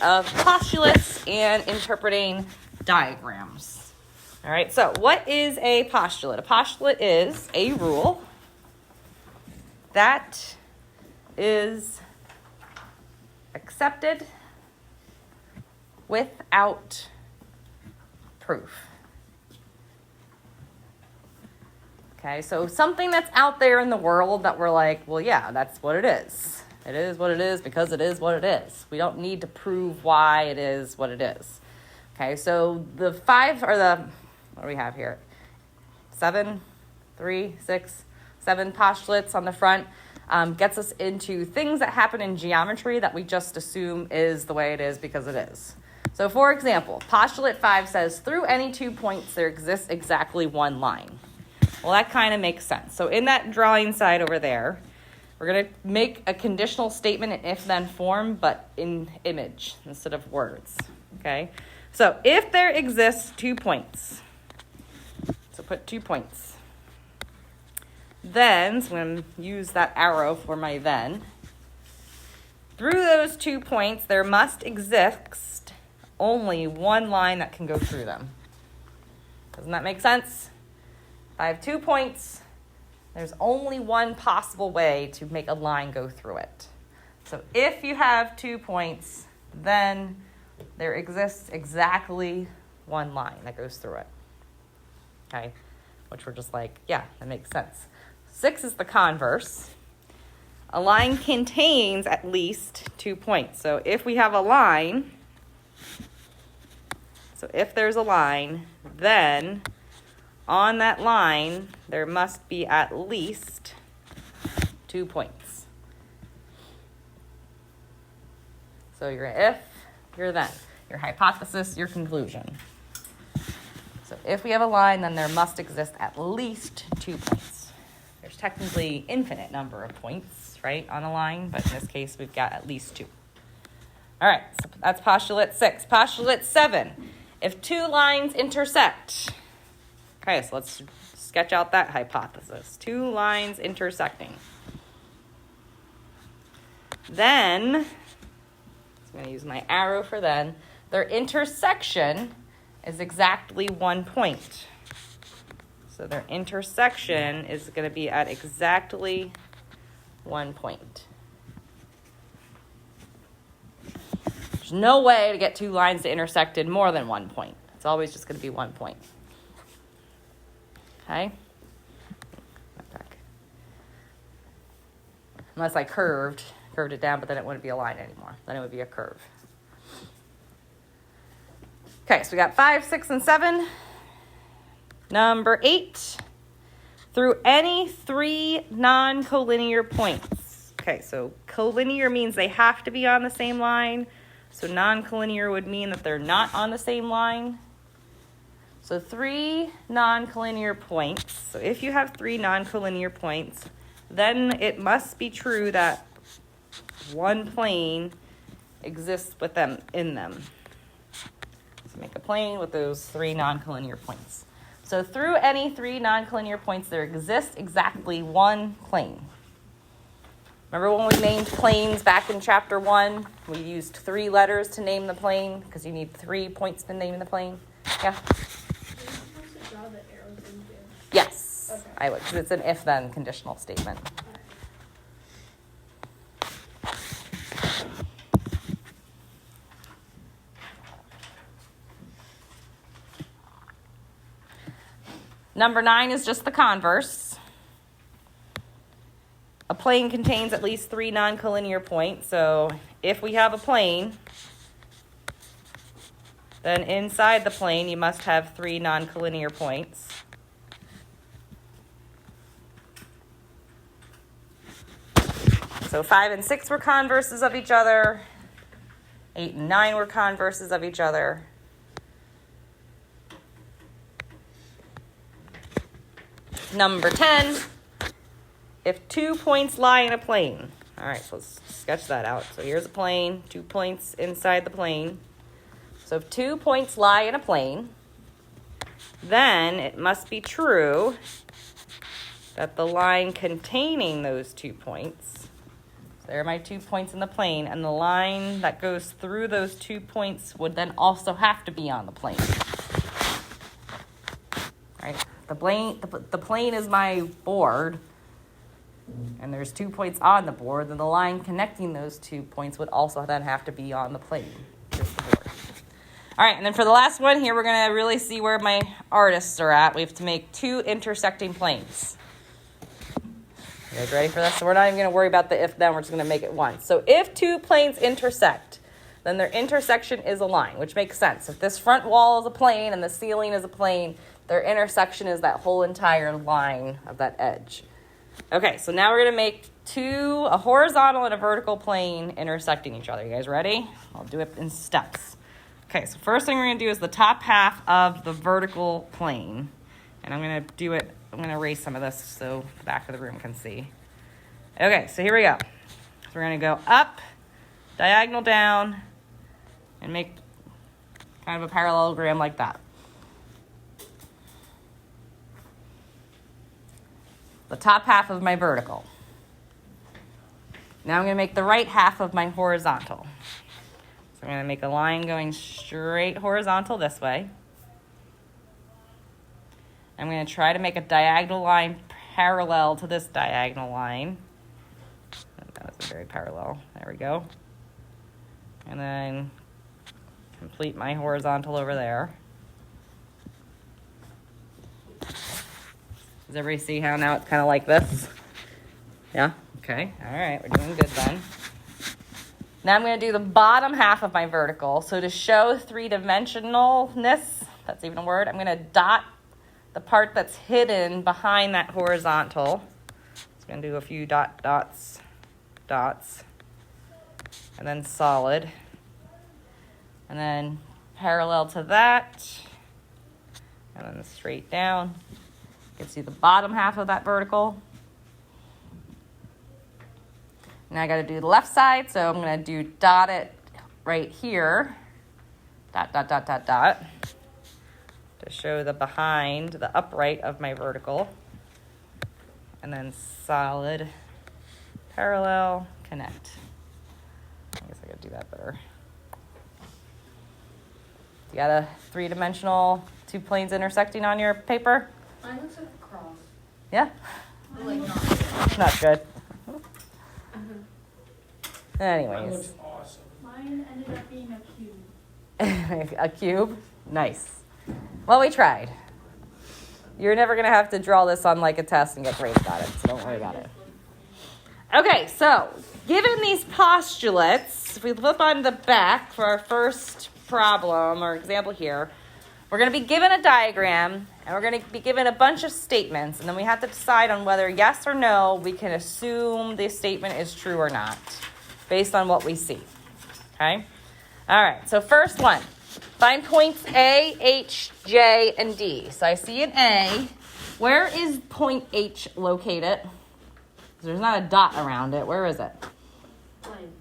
of postulates and interpreting diagrams. All right, so what is a postulate? A postulate is a rule that is accepted without proof. Okay, so something that's out there in the world that we're like, well, yeah, that's what it is. It is what it is because it is what it is. We don't need to prove why it is what it is. Okay, so the five, or the, what do we have here? 7 postulates on the front gets us into things that happen in geometry that we just assume is the way it is because it is. So for example, postulate 5 says, through any 2 points there exists exactly one line. Well, that kind of makes sense. So in that drawing side over there, we're going to make a conditional statement in if-then form, but in image instead of words. Okay? So if there exists 2 points, so put 2 points, then, so I'm going to use that arrow for my then, through those 2 points, there must exist only one line that can go through them. Doesn't that make sense? If I have 2 points, there's only one possible way to make a line go through it. So if you have 2 points, then there exists exactly one line that goes through it. Okay? Which we're just like, yeah, that makes sense. 6 is the converse. A line contains at least 2 points. So if we have a line, so if there's a line, then on that line, there must be at least 2 points. So your if, your then, your hypothesis, your conclusion. So if we have a line, then there must exist at least 2 points. There's technically infinite number of points, right, on a line, but in this case, we've got at least 2. All right, so that's postulate 6. Postulate 7, if 2 lines intersect. Okay, so let's sketch out that hypothesis. 2 lines intersecting. Then, I'm going to use my arrow for then, their intersection is exactly 1 point. So their intersection is going to be at exactly 1 point. There's no way to get 2 lines to intersect in more than 1 point. It's always just going to be 1 point. Okay? Unless I curved it down, but then it wouldn't be a line anymore. Then it would be a curve. Okay, so we got 5, 6, and 7. Number 8, through any 3 non-collinear points. Okay, so collinear means they have to be on the same line. So non-collinear would mean that they're not on the same line. So 3 non-collinear points. So if you have 3 non-collinear points, then it must be true that one plane exists with them in them. So make a plane with those 3 non-collinear points. So through any 3 non-collinear points, there exists exactly one plane. Remember when we named planes back in chapter 1? We used 3 letters to name the plane because you need 3 points to name the plane. Yeah? Are you supposed to draw the arrows in here? Yes, Okay. I would, because it's an if-then conditional statement. Number 9 is just the converse. A plane contains at least 3 non-collinear points. So if we have a plane, then inside the plane you must have 3 non-collinear points. So 5 and 6 were converses of each other. 8 and 9 were converses of each other. Number 10, if 2 points lie in a plane. All right, so let's sketch that out. So here's a plane, 2 points inside the plane. So if 2 points lie in a plane, then it must be true that the line containing those 2 points, There are my 2 points in the plane, and the line that goes through those 2 points would then also have to be on the plane. Right? The plane is my board, and there's 2 points on the board, then the line connecting those 2 points would also then have to be on the plane. Here's the board. All right, and then for the last one here, we're going to really see where my artists are at. We have to make 2 intersecting planes. You guys ready for this? So we're not even going to worry about the if-then. We're just going to make it once. So if 2 planes intersect, then their intersection is a line, which makes sense. If this front wall is a plane and the ceiling is a plane, their intersection is that whole entire line of that edge. Okay, so now we're going to make a horizontal and a vertical plane intersecting each other. You guys ready? I'll do it in steps. Okay, so first thing we're going to do is the top half of the vertical plane. And I'm going to erase some of this so the back of the room can see. Okay, so here we go. So we're going to go up, diagonal down, and make kind of a parallelogram like that. The top half of my vertical. Now I'm going to make the right half of my horizontal. So I'm going to make a line going straight horizontal this way. I'm going to try to make a diagonal line parallel to this diagonal line. That was very parallel. There we go. And then complete my horizontal over there. Does everybody see how now it's kind of like this? Yeah? Okay. All right. We're doing good then. Now I'm going to do the bottom half of my vertical. So to show three-dimensionalness, that's even a word, I'm going to dot the part that's hidden behind that horizontal. So I'm going to do a few dots, and then solid. And then parallel to that, and then straight down. You can see the bottom half of that vertical. Now I got to do the left side, so I'm going to do dot it right here. Dot. To show the behind, the upright of my vertical. And then solid, parallel, connect. I guess I gotta do that better. You got a three-dimensional 2 planes intersecting on your paper? Mine looks like a cross. Yeah? Like not. Not good. That Anyways. looks awesome. Mine ended up being a cube. A cube? Nice. Well, we tried. You're never going to have to draw this on like a test and get graded on it, so don't worry about it. Okay, so given these postulates, if we flip on the back for our first problem or example here, we're going to be given a diagram and we're going to be given a bunch of statements, and then we have to decide on whether yes or no we can assume this statement is true or not based on what we see. Okay? All right, so first one. Find points A, H, J, and D. So I see an A. Where is point H located? There's not a dot around it. Where is it? Plane.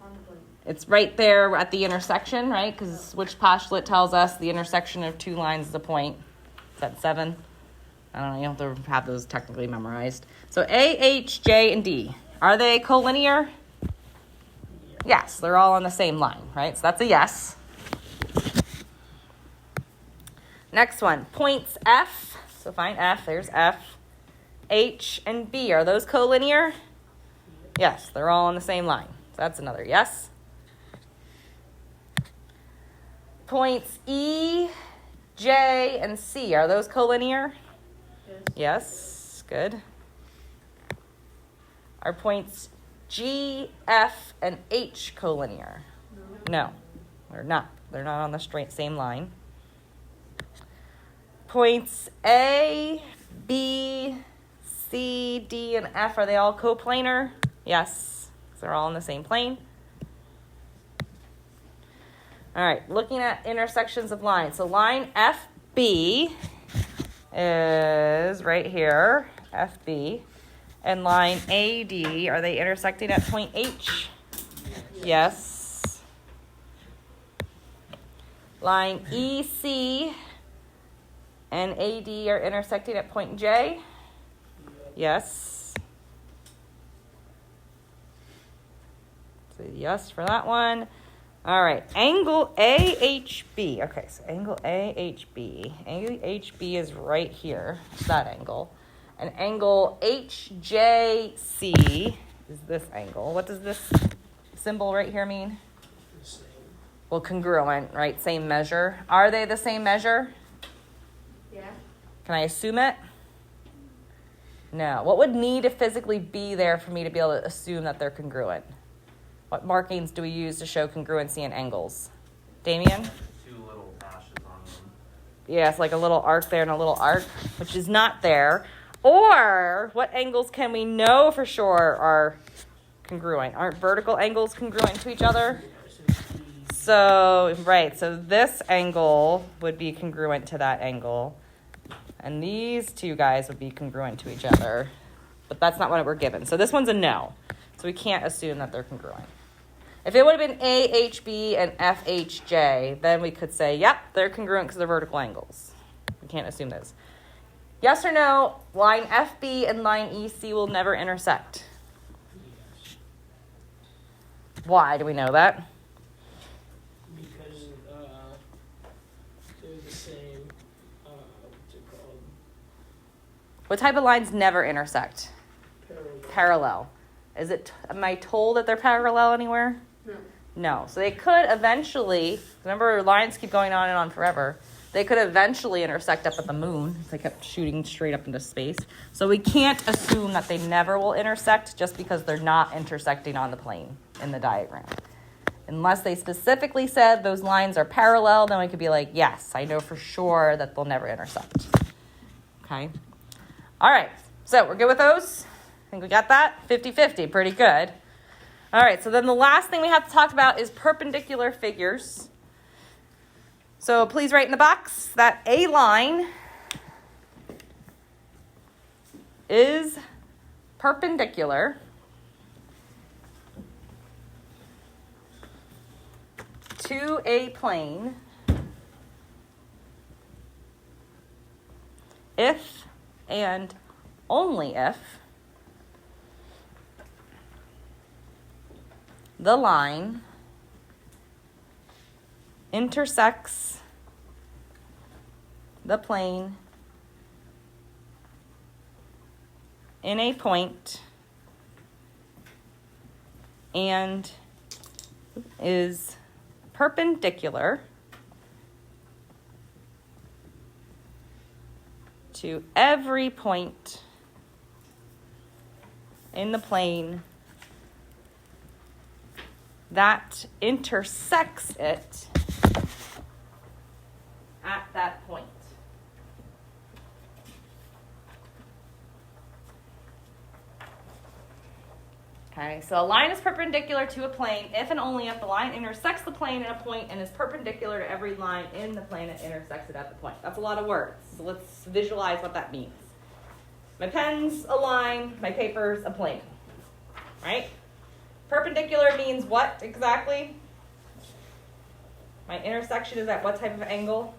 On the plane. It's right there at the intersection, right? Because which postulate tells us the intersection of 2 lines is a point? Is that 7? I don't know. You don't have to have those technically memorized. So A, H, J, and D. Are they collinear? Yes, they're all on the same line, right? So that's a yes. Next one, points F. So find F, there's F. H and B, are those collinear? Yes, they're all on the same line. So that's another yes. Points E, J, and C, are those collinear? Yes, good. Are points G, F, and H collinear? No, they're not. They're not on the same line. Points A, B, C, D, and F, are they all coplanar? Yes, because they're all on the same plane. All right, looking at intersections of lines. So line FB is right here, FB. And line AD, are they intersecting at point H? Yes. Line EC and AD are intersecting at point J? Yes. yes for that one. All right, angle AHB. Okay, so angle AHB. Angle HB is right here. It's that angle. And angle HJC is this angle. What does this symbol right here mean? The same. Well, congruent, right? Same measure. Are they the same measure? Yeah. Can I assume it? No. What would need to physically be there for me to be able to assume that they're congruent? What markings do we use to show congruency in angles? Damien? 2 little dashes on them. Yeah, it's like a little arc there and a little arc, which is not there. Or what angles can we know for sure are congruent? Aren't vertical angles congruent to each other? So, right, so this angle would be congruent to that angle. And these two guys would be congruent to each other. But that's not what we're given. So this one's a no. So we can't assume that they're congruent. If it would have been AHB and FHJ, then we could say, yep, they're congruent because they're vertical angles. We can't assume those. Yes or no, line FB and line EC will never intersect. Yes. Why do we know that? Because they're the same, what's it called? What type of lines never intersect? Parallel. Am I told that they're parallel anywhere? No. No. So they could eventually, remember lines keep going on and on forever. They could eventually intersect up at the moon if they kept shooting straight up into space. So we can't assume that they never will intersect just because they're not intersecting on the plane in the diagram. Unless they specifically said those lines are parallel, then we could be like, yes, I know for sure that they'll never intersect. Okay? All right. So we're good with those? I think we got that? 50-50. Pretty good. All right. So then the last thing we have to talk about is perpendicular figures. So please write in the box that a line is perpendicular to a plane if and only if the line intersects the plane in a point and is perpendicular to every point in the plane that intersects it at that point. Okay, so a line is perpendicular to a plane if and only if the line intersects the plane in a point and is perpendicular to every line in the plane that intersects it at the point. That's a lot of words, so let's visualize what that means. My pen's a line, my paper's a plane, right? Perpendicular means what exactly? My intersection is at what type of angle?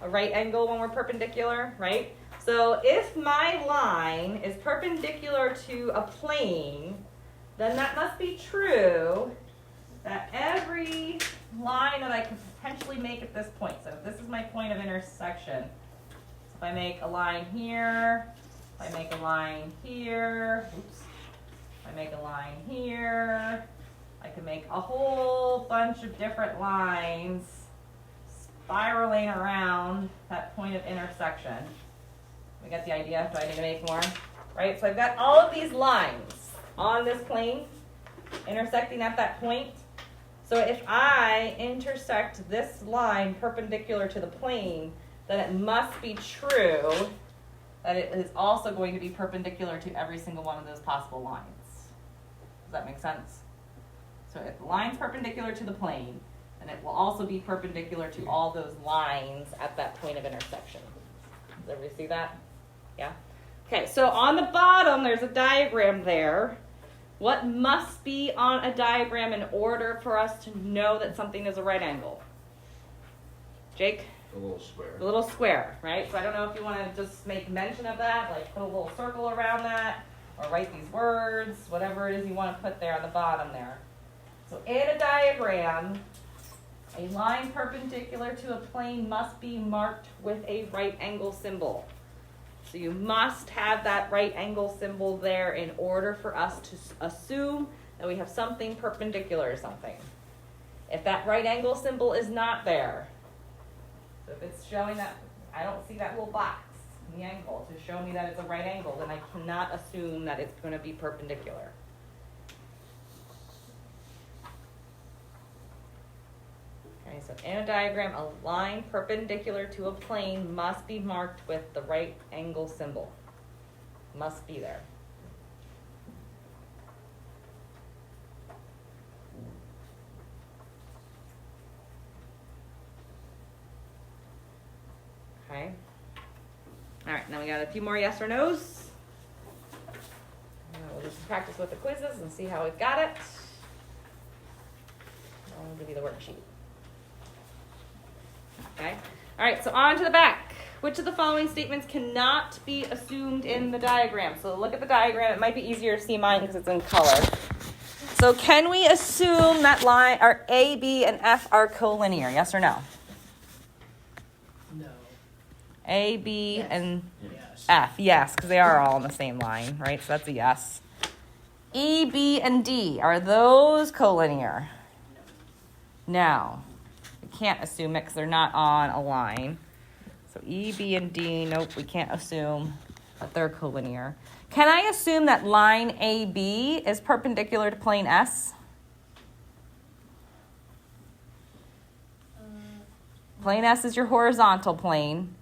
A right angle when we're perpendicular, right? So if my line is perpendicular to a plane, then that must be true that every line that I could potentially make at this point, so if this is my point of intersection, so if I make a line here, if I make a line here, oops, if I make a line here, I can make a whole bunch of different lines spiraling around that point of intersection. We got the idea? Do I need to make more? Right? So I've got all of these lines on this plane intersecting at that point. So if I intersect this line perpendicular to the plane, then it must be true that it is also going to be perpendicular to every single one of those possible lines. Does that make sense? So if the line's perpendicular to the plane, then it will also be perpendicular to all those lines at that point of intersection. Does everybody see that? Yeah? Okay, so on the bottom, there's a diagram there. What must be on a diagram in order for us to know that something is a right angle? Jake? A little square. The little square, right? So I don't know if you want to just make mention of that, like put a little circle around that. or write these words, whatever it is you want to put there on the bottom there. So in a diagram, a line perpendicular to a plane must be marked with a right angle symbol. So you must have that right angle symbol there in order for us to assume that we have something perpendicular to something. If that right angle symbol is not there, so if it's showing that, I don't see that little box in the angle to show me that it's a right angle, then I cannot assume that it's going to be perpendicular. Okay, so in a diagram, a line perpendicular to a plane must be marked with the right angle symbol. Must be there. Okay. All right, now we got a few more yes or no's. We'll just practice with the quizzes and see how we've got it. I'll give you the worksheet. Okay. All right, so on to the back. Which of the following statements cannot be assumed in the diagram? So look at the diagram. It might be easier to see mine because it's in color. So can we assume that line, or A, B, and F are collinear? Yes or no? No. A, B, Yes. and Yes. F. Yes, because they are all on the same line, right? So that's a yes. E, B, and D, are those collinear? No. We can't assume it because they're not on a line. So E, B, and D, nope, we can't assume that they're collinear. Can I assume that line AB is perpendicular to plane S? Plane S is your horizontal plane.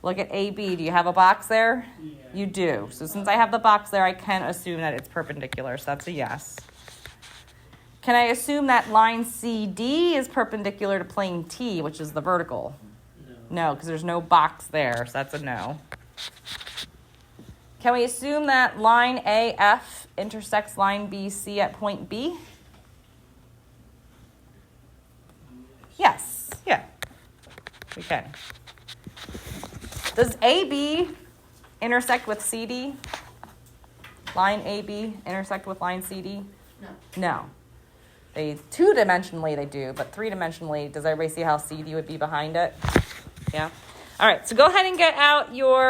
Look at AB. Do you have a box there? Yeah. You do. So since I have the box there, I can assume that it's perpendicular. So that's a yes. Can I assume that line CD is perpendicular to plane T, which is the vertical? No. No, because there's no box there. So that's a no. Can we assume that line AF intersects line BC at point B? Yes. Yeah. We can. Does AB intersect with CD? Line AB intersect with line CD? No. No. They two-dimensionally they do, but three-dimensionally, does everybody see how CD would be behind it? Yeah? All right, so go ahead and get out your